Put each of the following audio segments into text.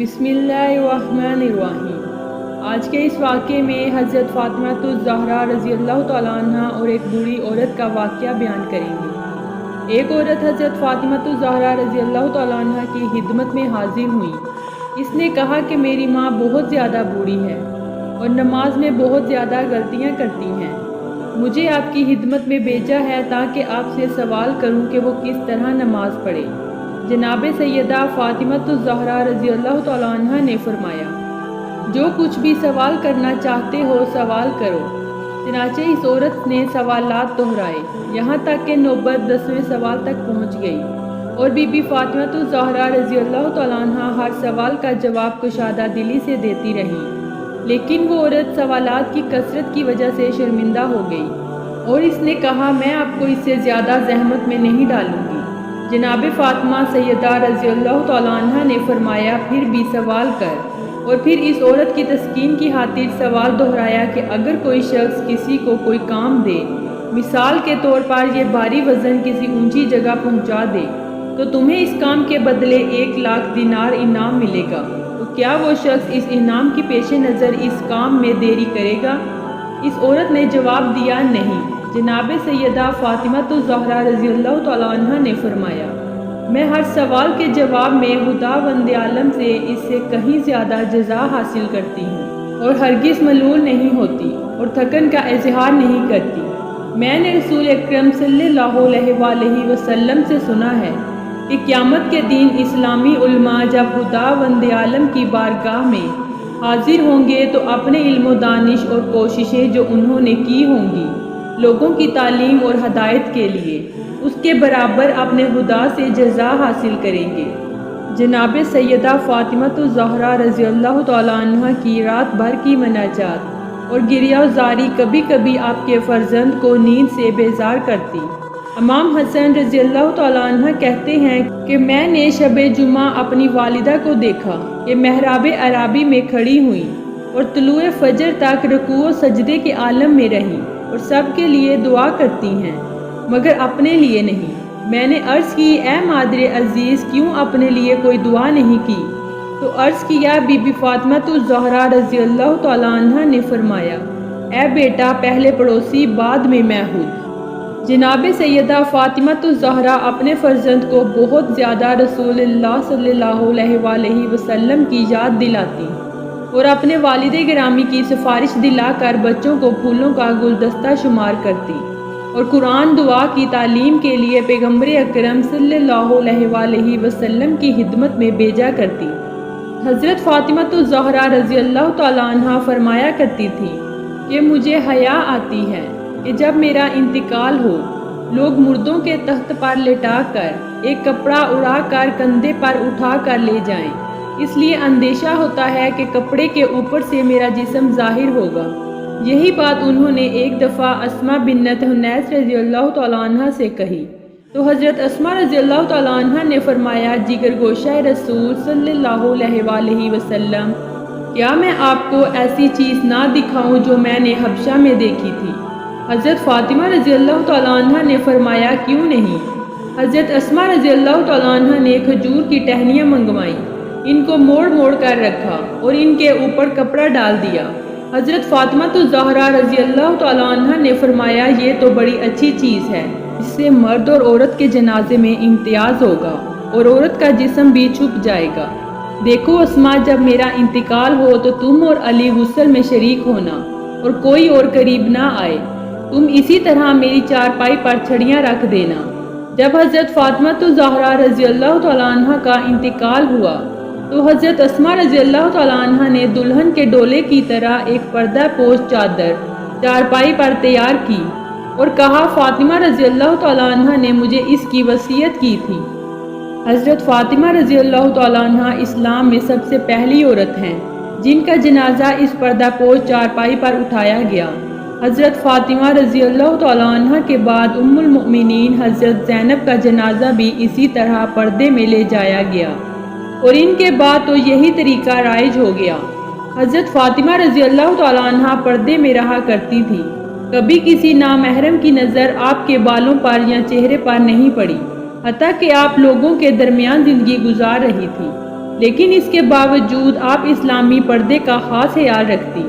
بسم اللہ الرحمن الرحیم۔ آج کے اس واقعے میں حضرت فاطمہ الزہرا رضی اللہ تعالیٰ عنہ اور ایک بوڑھی عورت کا واقعہ بیان کریں گے۔ ایک عورت حضرت فاطمہ الزہرا رضی اللہ تعالیٰ عنہ کی خدمت میں حاضر ہوئی۔ اس نے کہا کہ میری ماں بہت زیادہ بوڑھی ہے اور نماز میں بہت زیادہ غلطیاں کرتی ہیں۔ مجھے آپ کی خدمت میں بھیجا ہے تاکہ آپ سے سوال کروں کہ وہ کس طرح نماز پڑھے۔ جناب سیدہ فاطمہ الزہرا رضی اللہ تعالیٰ عنہ نے فرمایا، جو کچھ بھی سوال کرنا چاہتے ہو سوال کرو۔ چنانچہ اس عورت نے سوالات دہرائے یہاں تک کہ نوبت 10ویں سوال تک پہنچ گئی اور بی بی فاطمہ الزہرا رضی اللہ تعالیٰ عنہ ہر سوال کا جواب کشادہ دلی سے دیتی رہی، لیکن وہ عورت سوالات کی کثرت کی وجہ سے شرمندہ ہو گئی اور اس نے کہا میں آپ کو اس سے زیادہ زحمت میں نہیں ڈالوں گی۔ جناب فاطمہ سیدہ رضی اللہ تعالیٰ عنہ نے فرمایا پھر بھی سوال کر، اور پھر اس عورت کی تسکین کی خاطر سوال دہرایا کہ اگر کوئی شخص کسی کو کوئی کام دے، مثال کے طور پر یہ بھاری وزن کسی اونچی جگہ پہنچا دے، تو تمہیں اس کام کے بدلے 1,00,000 دینار انعام ملے گا، تو کیا وہ شخص اس انعام کی پیش نظر اس کام میں دیری کرے گا؟ اس عورت نے جواب دیا نہیں۔ جناب سیدہ فاطمہ الزہرا رضی اللہ تعالیٰ عنہ نے فرمایا، میں ہر سوال کے جواب میں خداوند عالم سے اس سے کہیں زیادہ جزا حاصل کرتی ہوں اور ہرگز ملول نہیں ہوتی اور تھکن کا اظہار نہیں کرتی۔ میں نے رسول اکرم صلی اللہ علیہ وآلہ وسلم سے سنا ہے کہ قیامت کے دن اسلامی علماء جب خداوند عالم کی بارگاہ میں حاضر ہوں گے تو اپنے علم و دانش اور کوششیں جو انہوں نے کی ہوں گی لوگوں کی تعلیم اور ہدایت کے لیے، اس کے برابر اپنے خدا سے جزا حاصل کریں گے۔ جناب سیدہ فاطمہ الزہرا رضی اللہ تعالیٰ عنہ کی رات بھر کی مناجات اور گریہ زاری کبھی کبھی آپ کے فرزند کو نیند سے بیزار کرتی۔ امام حسن رضی اللہ تعالیٰ عنہ کہتے ہیں کہ میں نے شب جمعہ اپنی والدہ کو دیکھا کہ محراب عرابی میں کھڑی ہوئیں اور طلوع فجر تک رکوع و سجدے کے عالم میں رہیں اور سب کے لیے دعا کرتی ہیں مگر اپنے لیے نہیں۔ میں نے عرض کی اے مادر عزیز کیوں اپنے لیے کوئی دعا نہیں کی؟ تو عرض کیا بی بی فاطمہ الزہرا رضی اللہ تعالیٰ عنہ نے فرمایا، اے بیٹا پہلے پڑوسی بعد میں خود۔ جناب سیدہ فاطمہ الزہرا اپنے فرزند کو بہت زیادہ رسول اللہ صلی اللہ علیہ وآلہ وسلم کی یاد دلاتی اور اپنے والد گرامی کی سفارش دلا کر بچوں کو پھولوں کا گلدستہ شمار کرتی اور قرآن دعا کی تعلیم کے لیے پیغمبر اکرم صلی اللہ علیہ وآلہ وسلم کی خدمت میں بھیجا کرتی۔ حضرت فاطمہ الزہرا رضی اللہ تعالیٰ عنہ فرمایا کرتی تھی کہ مجھے حیا آتی ہے کہ جب میرا انتقال ہو لوگ مردوں کے تخت پر لٹا کر ایک کپڑا اڑا کر کندھے پر اٹھا کر لے جائیں، اس لیے اندیشہ ہوتا ہے کہ کپڑے کے اوپر سے میرا جسم ظاہر ہوگا۔ یہی بات انہوں نے ایک دفعہ اسماء بنت حنیس رضی اللہ تعالیٰ عنہ سے کہی تو حضرت اسماء رضی اللہ تعالیٰ عنہ نے فرمایا، جگر گوشہ رسول صلی اللہ علیہ وآلہ وسلم، کیا میں آپ کو ایسی چیز نہ دکھاؤں جو میں نے حبشہ میں دیکھی تھی؟ حضرت فاطمہ رضی اللہ تعالیٰ عنہ نے فرمایا کیوں نہیں؟ حضرت اسماء رضی اللہ تعالیٰ عنہ نے کھجور کی ٹہنیاں منگوائیں، ان کو موڑ موڑ کر رکھا اور ان کے اوپر کپڑا ڈال دیا۔ حضرت فاطمہ الزہرا رضی اللہ تعالیٰ عنہ نے فرمایا یہ تو بڑی اچھی چیز ہے، اس سے مرد اور عورت کے جنازے میں امتیاز ہوگا اور عورت کا جسم بھی چھپ جائے گا۔ دیکھو اسماء، جب میرا انتقال ہو تو تم اور علی غسل میں شریک ہونا اور کوئی اور قریب نہ آئے، تم اسی طرح میری چارپائی پر چھڑیاں رکھ دینا۔ جب حضرت فاطمہ الزہرا رضی اللہ تعالیٰ عنہ کا انتقال ہوا تو حضرت اسماء رضی اللہ تعالیٰ عنہ نے دلہن کے ڈولے کی طرح ایک پردہ پوش چادر چارپائی پر تیار کی اور کہا فاطمہ رضی اللہ تعالیٰ عنہ نے مجھے اس کی وصیت کی تھی۔ حضرت فاطمہ رضی اللہ تعالیٰ عنہ اسلام میں سب سے پہلی عورت ہیں جن کا جنازہ اس پردہ پوش چارپائی پر اٹھایا گیا۔ حضرت فاطمہ رضی اللہ تعالیٰ عنہ کے بعد ام المؤمنین حضرت زینب کا جنازہ بھی اسی طرح پردے میں لے جایا گیا اور ان کے بعد تو یہی طریقہ رائج ہو گیا۔ حضرت فاطمہ رضی اللہ تعالیٰ عنہ پردے میں رہا کرتی تھی، کبھی کسی نامحرم کی نظر آپ کے بالوں پر یا چہرے پر نہیں پڑی، حتیٰ کہ آپ لوگوں کے درمیان زندگی گزار رہی تھی۔ لیکن اس کے باوجود آپ اسلامی پردے کا خاص خیال رکھتی۔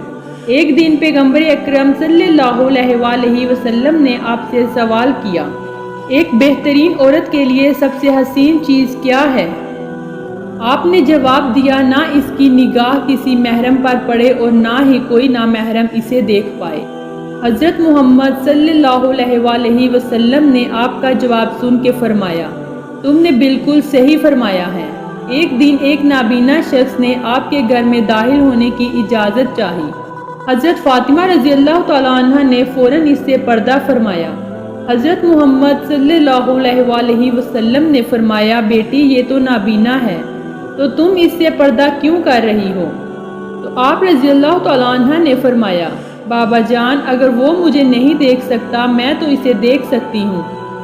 ایک دن پیغمبر اکرم صلی اللہ علیہ وآلہ وسلم نے آپ سے سوال کیا، ایک بہترین عورت کے لیے سب سے حسین چیز کیا ہے؟ آپ نے جواب دیا، نہ اس کی نگاہ کسی محرم پر پڑے اور نہ ہی کوئی نامحرم اسے دیکھ پائے۔ حضرت محمد صلی اللہ علیہ وآلہ وسلم نے آپ کا جواب سن کے فرمایا، تم نے بالکل صحیح فرمایا ہے۔ ایک دن ایک نابینا شخص نے آپ کے گھر میں داخل ہونے کی اجازت چاہی۔ حضرت فاطمہ رضی اللہ تعالیٰ عنہ نے فوراً اس سے پردہ فرمایا۔ حضرت محمد صلی اللہ علیہ وآلہ وسلم نے فرمایا، بیٹی یہ تو نابینا ہے، تو تم اس سے پردہ کیوں کر رہی ہو؟ تو آپ رضی اللہ تعالیٰ عنہ نے فرمایا، بابا جان اگر وہ مجھے نہیں دیکھ سکتا میں تو اسے دیکھ سکتی ہوں،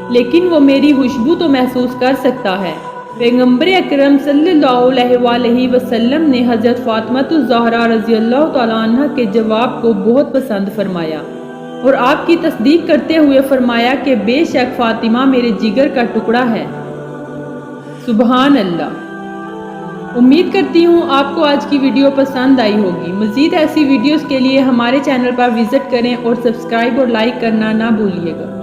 لیکن وہ میری خوشبو تو محسوس کر سکتا ہے۔ پیغمبر اکرم صلی اللہ علیہ وآلہ وسلم نے حضرت فاطمہ الزہرا رضی اللہ تعالیٰ عنہ کے جواب کو بہت پسند فرمایا اور آپ کی تصدیق کرتے ہوئے فرمایا کہ بے شک فاطمہ میرے جگر کا ٹکڑا ہے۔ سبحان اللہ۔ امید کرتی ہوں آپ کو آج کی ویڈیو پسند آئی ہوگی۔ مزید ایسی ویڈیوز کے لیے ہمارے چینل پر وزٹ کریں اور سبسکرائب اور لائک کرنا نہ بھولیے گا۔